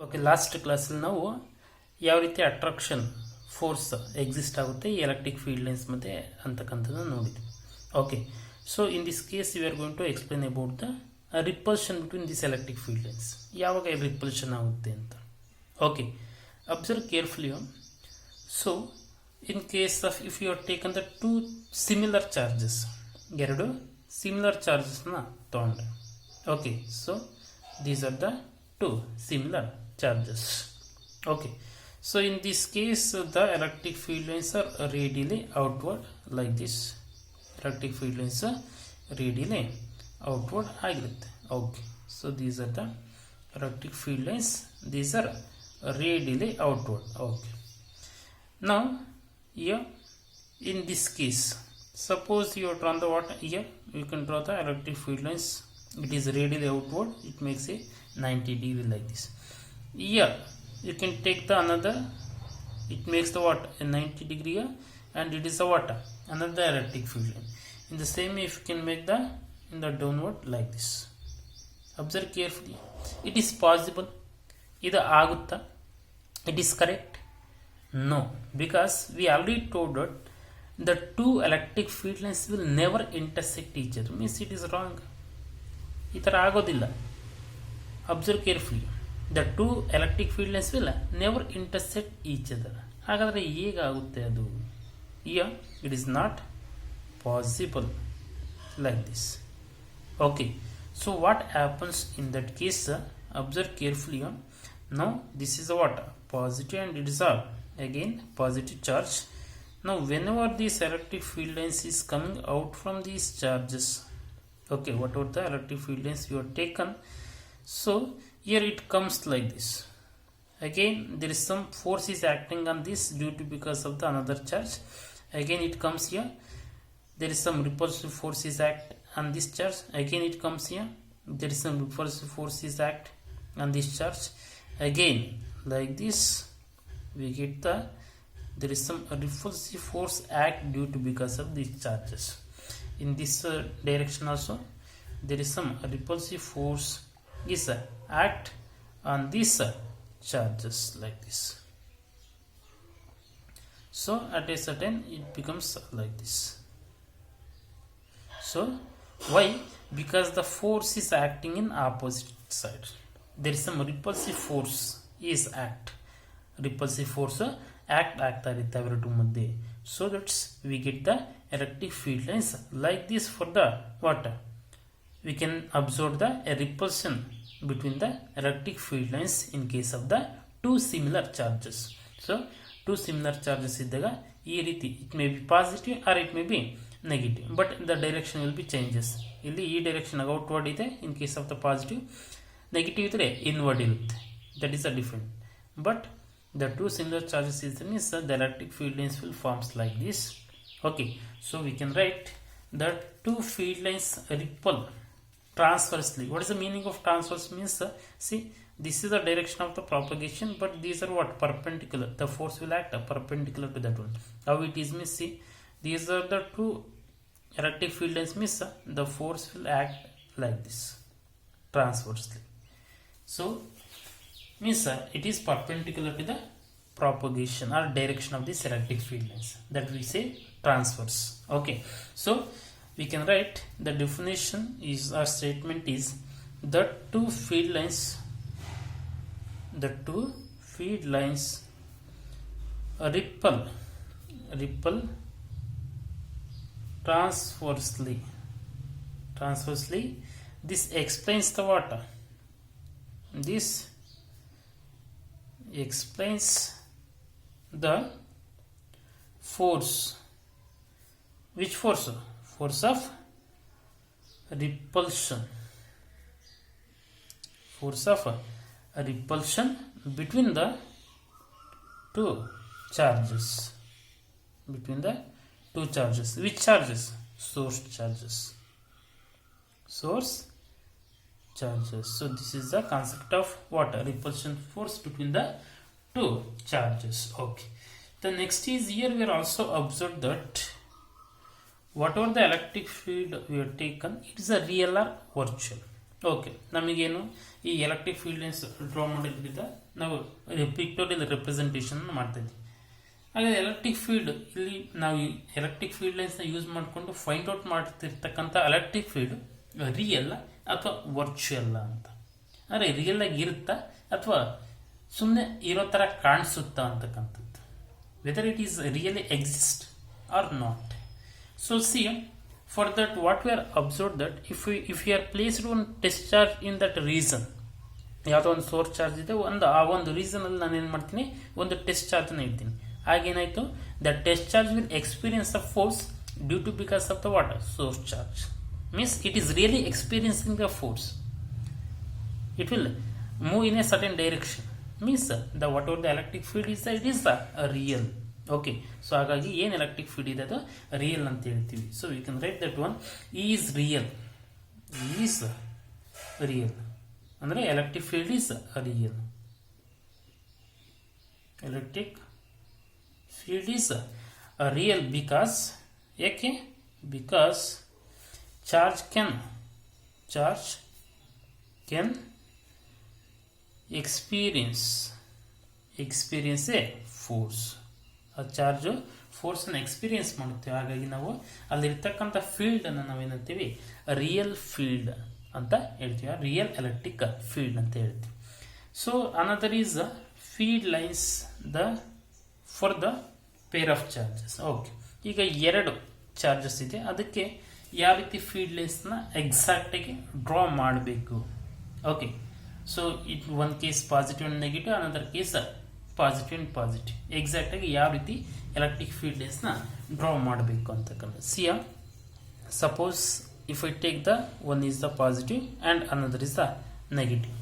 Okay, last ಕ್ಲಾಸಲ್ಲಿ ನಾವು ಯಾವ ರೀತಿ ಅಟ್ರಾಕ್ಷನ್ ಫೋರ್ಸ್ ಎಕ್ಸಿಸ್ಟ್ ಆಗುತ್ತೆ ಈ ಎಲೆಕ್ಟ್ರಿಕ್ ಫೀಲ್ಡ್ ಲೈನ್ಸ್ ಮತ್ತೆ ಅಂತಕ್ಕಂಥದ್ದನ್ನು ನೋಡಿದ್ವಿ. Okay, so in this case we are going to explain about the repulsion between this electric field lines. ಯಾವಾಗ ರಿಪಲ್ಷನ್ ಆಗುತ್ತೆ ಅಂತ. Okay, observe carefully. So in case of if you are taken the two similar charges, ಎರಡು similar ಚಾರ್ಜಸ್ನ ತಗೊಂಡ್ರೆ, okay, so these are the two similar charges. Okay, so in this case the electric field lines are radially outward like this. Electric field lines are radially outward ಆಗಿರುತ್ತೆ. Okay, so these are the electric field lines, these are radially outward. Okay, now here in this case suppose you are drawn the water here, you can draw the electric field lines. It is radially outward, it makes a 90 degree like this. Here you can take the another, it makes the what, a 90 degree here, and it is a what, another electric field line. In the same way if you can make the in the downward like this. Observe carefully, it is possible, idu agutta, it is correct? No, because we already told that the two electric field lines will never intersect each other, means it is wrong. ಈ ಥರ ಆಗೋದಿಲ್ಲ. Observe carefully, the two electric field lines will never intersect each other. ಹಾಗಾದರೆ ಹೇಗಾಗುತ್ತೆ ಅದು? Year it is not possible like this. Okay, so what happens in that case? Observe carefully. Now this is what, positive and it is all again positive charge. Now whenever this electric field lines is coming out from these charges, okay, whatever the electric field lines you have taken, so here it comes like this. Again there is some force is acting on this due to because of the another charge. Again it comes here, there is some repulsive force is act on this charge. Again it comes here, there is some repulsive force is act on this charge. Again like this we get the there is some repulsive force act due to because of these charges. In this direction also there is some repulsive force is act on these charges like this. So at a certain it becomes like this. So why? Because the force is acting in opposite side. There is some repulsive force is act, repulsive force act ಆಗ್ತಾ ಇರುತ್ತೆ ಅವೆರಡು ಮಧ್ಯೆ. So that's we get the electric field lines like this. For the what, we can observe the repulsion between the electric field lines in case of the two similar charges. So two similar charges ಇದ್ದಾಗ ಈ ರೀತಿ it may be positive or it may be negative, but the direction will be changes. ಇಲ್ಲಿ ಈ direction outward ಇದೆ in case of the positive, negative ಇದ್ರೆ inward ಇರುತ್ತೆ. That is a different. But the two similar charges is means the electric field lines will forms like this. Okay, so we can write that two field lines repel transversely. What is the meaning of transverse? Means see, this is the direction of the propagation, but these are what, perpendicular. The force will act perpendicular to that one. How it is means, see, these are the two electric field lines means the force will act like this transversely. So means it is perpendicular to the propagation or direction of this electric field lines, that we say transverse. Okay, so we can write the definition is, our statement is, the two field lines repel transversely. This explains the what? This explains the force. Which force? Force of repulsion. Force of repulsion between the two charges. Between the two charges. Which charges? Source charges. Source charges. So this is the concept of what? Repulsion force between the two charges. Okay, the next is, here we are also observed that whatever the electric field we have taken, it is a real or virtual. Okay, ನಮಗೇನು ಈ electric field lines draw ಮಾಡೋದ್ರಿಂದ ನಾವು pictorial representation ಮಾಡ್ತಾ ಇದ್ವಿ. ಹಾಗಾದ್ರೆ electric field ಇಲ್ಲಿ ನಾವು electric field ಲೈನ್ಸ್ನ ಯೂಸ್ ಮಾಡಿಕೊಂಡು ಫೈಂಡ್ ಔಟ್ ಮಾಡ್ತಿರ್ತಕ್ಕಂಥ ಎಲೆಕ್ಟ್ರಿಕ್ ಫೀಲ್ಡ್ ರಿಯಲ್ ಅಥವಾ ವರ್ಚುವಲ್ ಅಂತ. ಅಂದರೆ ರಿಯಲ್ ಆಗಿ ಇರುತ್ತಾ ಅಥವಾ ಸುಮ್ಮನೆ ಇರೋ ಥರ ಕಾಣಿಸುತ್ತಾ ಅಂತಕ್ಕಂಥದ್ದು, whether it is really exist or not. So see, for that what we are observed that if we are placed one test charge in that region, ಯಾವುದೋ ಒಂದು ಸೋರ್ಸ್ ಚಾರ್ಜ್ ಇದೆ, ಆ ಒಂದು ರೀಸನ್ ಅಲ್ಲಿ ನಾನು ಏನು ಮಾಡ್ತೀನಿ, ಒಂದು ಟೆಸ್ಟ್ ಚಾರ್ಜ್ ನ ಇಡ್ತೀನಿ. ಆಗೇನಾಯ್ತು, the test charge will experience the force due to because of the what source charge. Means it is really experiencing the force. It will move in a certain direction. Means the whatever the electric field is, it is the real. Okay, so ಹಾಗಾಗಿ ಏನು electric field ಇದೆ ಅದು real ಅಂತ ಹೇಳ್ತೀವಿ. So we can write that one is real. Is real ಅಂದರೆ electric field is real. Electric field is real because, ಯಾಕೆ, because charge can experience a force. ಆ charge ಫೋರ್ಸನ್ನು ಎಕ್ಸ್ಪೀರಿಯನ್ಸ್ ಮಾಡುತ್ತೆ. ಹಾಗಾಗಿ ನಾವು ಅಲ್ಲಿರ್ತಕ್ಕಂಥ ಫೀಲ್ಡನ್ನು ನಾವೇನಂತೀವಿ, ರಿಯಲ್ ಫೀಲ್ಡ್ ಅಂತ ಹೇಳ್ತೀವಿ, ರಿಯಲ್ ಎಲೆಕ್ಟ್ರಿಕ್ ಫೀಲ್ಡ್ ಅಂತ ಹೇಳ್ತೀವಿ. So another is field lines for the pair of charges. Okay, ಈಗ ಎರಡು ಚಾರ್ಜಸ್ ಇದೆ, ಅದಕ್ಕೆ ಯಾವ ರೀತಿ ಫೀಲ್ಡ್ ಲೈನ್ಸ್ನ ಎಕ್ಸಾಕ್ಟಾಗಿ ಡ್ರಾ ಮಾಡಬೇಕು. Okay, so it one case positive and negative, another case positive and positive. Exact ಆಗಿ ಯಾವ ರೀತಿ ಎಲೆಕ್ಟ್ರಿಕ್ ಫೀಲ್ಡ್ ಲೈನ್ಸ್ನ ಡ್ರಾ ಮಾಡಬೇಕು ಅಂತಕ್ಕಂಥ. See suppose if I take the one is the positive and another is the negative.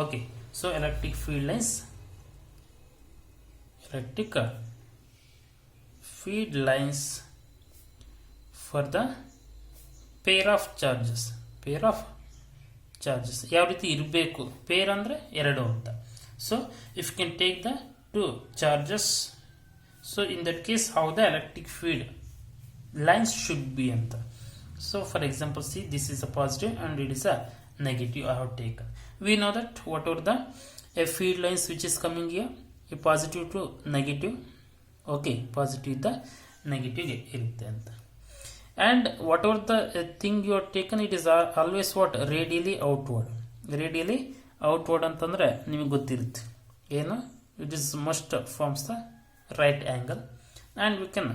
Okay, so electric field lines for the pair of charges ಯಾವ ರೀತಿ ಇರಬೇಕು, pair ಅಂದರೆ ಎರಡು ಅಂತ. So if you can take the two charges, so in that case how the electric field lines should be ಅಂತ. So for example see, this is a positive and it is a negative I have taken. We know that what are the field lines which is coming here, ಈ positive to negative. Okay, positive the ನೆಗೆಟಿವ್ಗೆ ಇರುತ್ತೆ ಅಂತ. And whatever the thing you are taken, it is always what radially outward ಅಂತಂದ್ರೆ ನಿಮಗೆ ಗೊತ್ತಿರುತ್ತೆ ಏನು, it is must forms the right angle and we can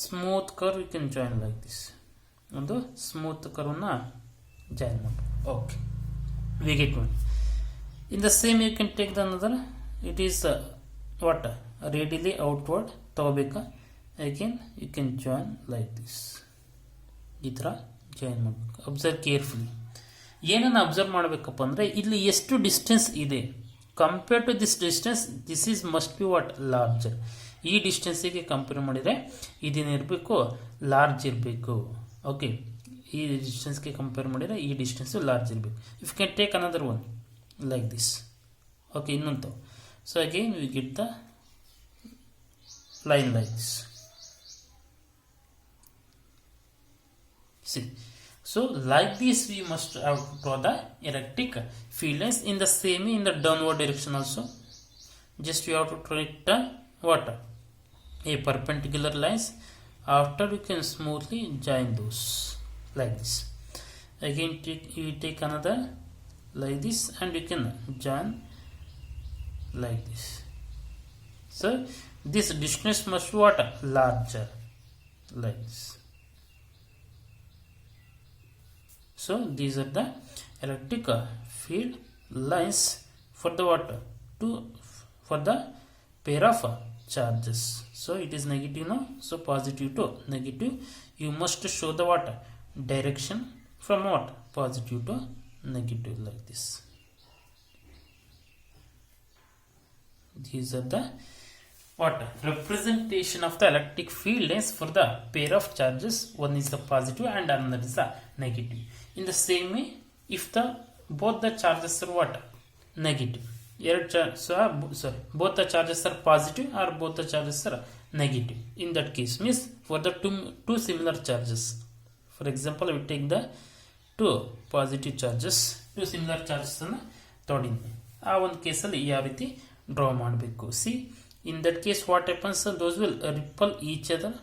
smooth curve we can join like this. ಒಂದು smooth ಕರ್ವ್ನ join ಮಾಡಿ. Okay, we get one. In the same you can take the another, it is what radially outward ತಗೋಬೇಕಾ, again you can join like this. ಈ ಥರ join ಮಾಡಬೇಕು. Observe carefully. ಏನನ್ನು observe ಮಾಡಬೇಕಪ್ಪ ಅಂದರೆ, ಇಲ್ಲಿ ಎಷ್ಟು ಡಿಸ್ಟೆನ್ಸ್ ಇದೆ compare to this distance, this is must be what larger. ಈ ಡಿಸ್ಟೆನ್ಸಿಗೆ ಕಂಪೇರ್ ಮಾಡಿದರೆ ಇದೇನಿರಬೇಕು, ಲಾರ್ಜ್ ಇರಬೇಕು. ಓಕೆ, ಈ ಡಿಸ್ಟೆನ್ಸ್ಗೆ ಕಂಪೇರ್ ಮಾಡಿದರೆ ಈ ಡಿಸ್ಟೆನ್ಸು ಲಾರ್ಜ್ ಇರಬೇಕು. If can take another one like this. Okay, ಇನ್ನೊಂದು. So again we get the line like this. See, so like this we must have to draw the electric field lines. In the same in the downward direction also, just we have to take the what, a perpendicular lines. After you can smoothly join those like this. Again you take another like this and you can join like this. So this distance must be what, larger like this. So these are the electric field lines for the water for the pair of charges. So it is negative now, so positive to negative you must show the water direction from what, positive to negative like this. These are the what, representation of the electric field lines for the pair of charges. One is the positive and another is the negative. In the same way, if both the charges are what, negative, both the charges are positive or both the charges are negative, in that case means for the two similar charges, for example I will take the two positive charges to similar charges ಅನ್ನು ತೊಗೊಂಡಿದ್ದೀನಿ. ಆ ಒಂದು ಕೇಸಲ್ಲಿ ಯಾವ ರೀತಿ draw ಮಾಡಬೇಕು. See in that case what happens, those will repel each other.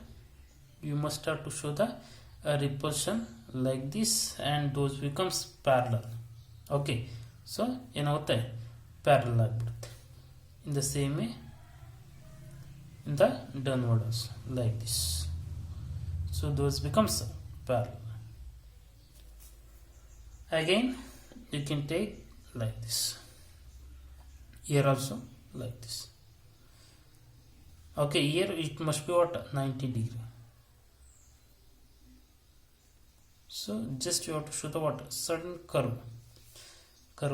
You must have to show the repulsion like this and those becomes parallel. Okay, so ಏನಾಗುತ್ತೆ parallel ಆಗಿಬಿಡುತ್ತೆ. In the same way in the downward also like this, so those becomes parallel. Again you can take like this, here also like this. Okay, here it must be what 90 degree. So just you have to show the what certain curve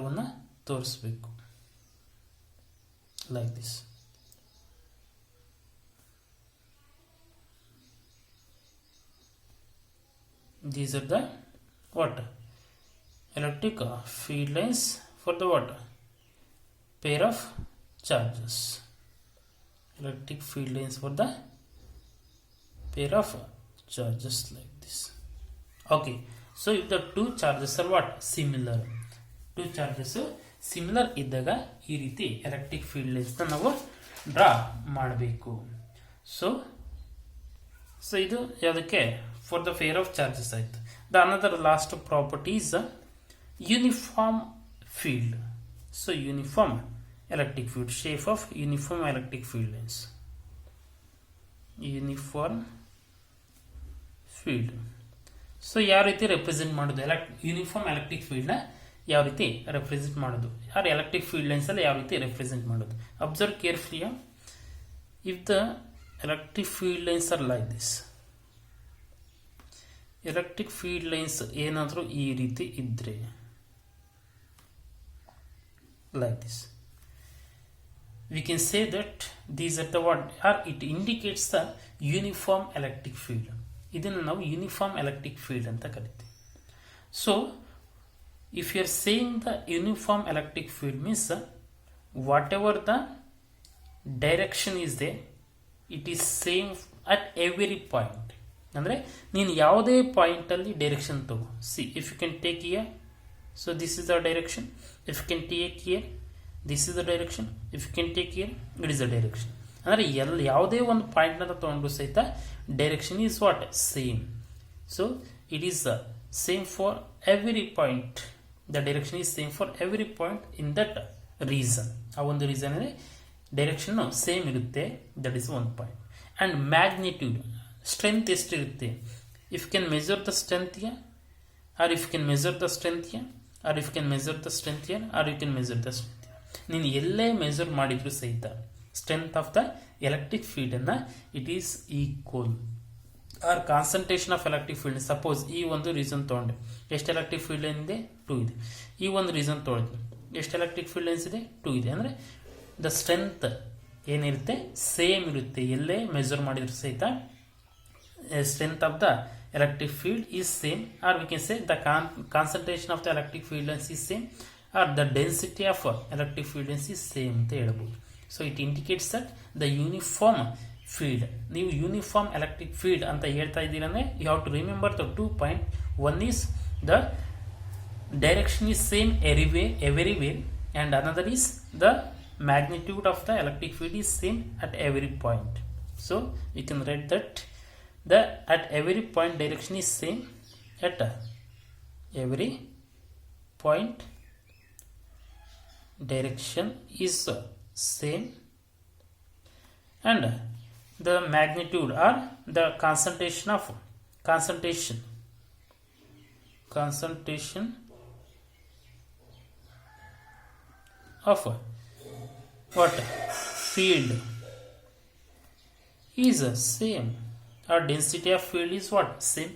ಅನ್ನ ತೋರಿಸಬೇಕು like this. These are the what electric field lines for the what pair of charges. Electric field lines for the pair of charges like this. Okay, so if the two charges are what similar, two charges similar ಇದ್ದಾಗ ಈ ರೀತಿ electric field lines ನಾವು draw ಮಾಡಬೇಕು. ಸೊ ಇದು ಯಾವುದಕ್ಕೆ for the pair of charges ಆಯ್ತು. The another last property is uniform field. So uniform electric field, shape of uniform electric field lines. Uniform field. So ಯಾವ ರೀತಿ ರೆಪ್ರೆಸೆಂಟ್ ಮಾಡೋದು ಯೂನಿಫಾರ್ಮ್ ಎಲೆಕ್ಟ್ರಿಕ್ ಫೀಲ್ಡ್ನ ಯಾವ ರೀತಿ ರೆಪ್ರೆಸೆಂಟ್ ಮಾಡೋದು, ಯಾರು ಎಲೆಕ್ಟ್ರಿಕ್ ಫೀಲ್ಡ್ ಲೈನ್ಸ್ ಅಲ್ಲಿ ಯಾವ ರೀತಿ ರೆಪ್ರೆಸೆಂಟ್ ಮಾಡೋದು. Observe carefully. If the electric field lines are like this, electric field lines ಏನಾದರೂ ಈ ರೀತಿ ಇದ್ರೆ like this, we can say that these are the what or it indicates the uniform electric field. ಇದನ್ನು ನಾವು uniform electric field ಅಂತ ಕರಿತೀವಿ. So if you are saying the uniform electric field means whatever the direction is there, it is same at every point. ಅಂದರೆ ನೀನು ಯಾವುದೇ ಪಾಯಿಂಟಲ್ಲಿ direction ತಗೋ. See if you can take here, so this is the direction. If you can take here, this is the direction. If you can take here, it is the direction. ಅಂದರೆ ಯಾವುದೇ ಒಂದು ಪಾಯಿಂಟ್ನ ತಗೊಂಡು ಸಹಿತ direction is what same. So it is same for every point. The direction is same for every point in that reason. ಆ ಒಂದು reason ಅಂದರೆ direction same ಇರುತ್ತೆ. That is one point. And magnitude, strength ಎಷ್ಟಿರುತ್ತೆ. If can measure the strength here, or if can measure the strength here, or if can measure the strength here, or you can measure the strength here. ನೀನು ಎಲ್ಲೇ measure ಮಾಡಿದ್ರು ಸಹಿತ strength of the electric field ಅನ್ನ it is equal. Or concentration of electric field. Suppose ಈ ಒಂದು reason ತೊಗೊಂಡೆ, ಎಷ್ಟು electric field line ಇದೆ? 2 ಇದೆ. ಈ ಒಂದು ರೀಸನ್ ತೊಗೊಂಡು ಎಷ್ಟು ಎಲೆಕ್ಟ್ರಿಕ್ ಫೀಲ್ಡ್ ಲೈನ್ಸ್ ಇದೆ? 2 ಇದೆ. ಅಂದರೆ ದ ಸ್ಟ್ರೆಂತ್ ಏನಿರುತ್ತೆ ಸೇಮ್ ಇರುತ್ತೆ. ಎಲ್ಲೇ ಮೆಜರ್ ಮಾಡಿದ್ರು ಸಹಿತ strength of the electric field is same, or we can say the concentration of the electric field lines is same, or the density of electric field lines is same ಅಂತ ಹೇಳ್ಬೋದು. So it indicates that the uniform field. ನೀವು uniform electric field ಅಂತ ಹೇಳ್ತಾ ಇದ್ದೀರಂದ್ರೆ you have to remember the 2 point. One is the direction is same everywhere, and another is the magnitude of the electric field is same at every point. So you can write that the at every point direction is same at every point direction is same, and the magnitude or the concentration of what field is same, or density of field is what same,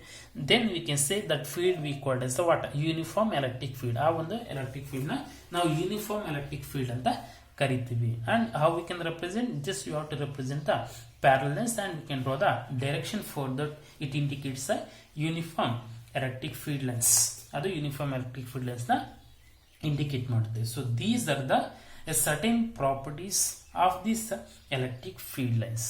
then we can say that field we called as the what uniform electric field. ಆ ಒಂದು electric field ನ ನಾವು uniform electric field ಅಂತ ಕರಿತೀವಿ. and how we can represent, just you have to represent the parallel lines and we can draw the direction for that. It indicates a uniform electric field lines. ಅದು uniform electric field lines ನ indicate ಮಾಡುತ್ತೆ. so these are the certain properties of these electric field lines.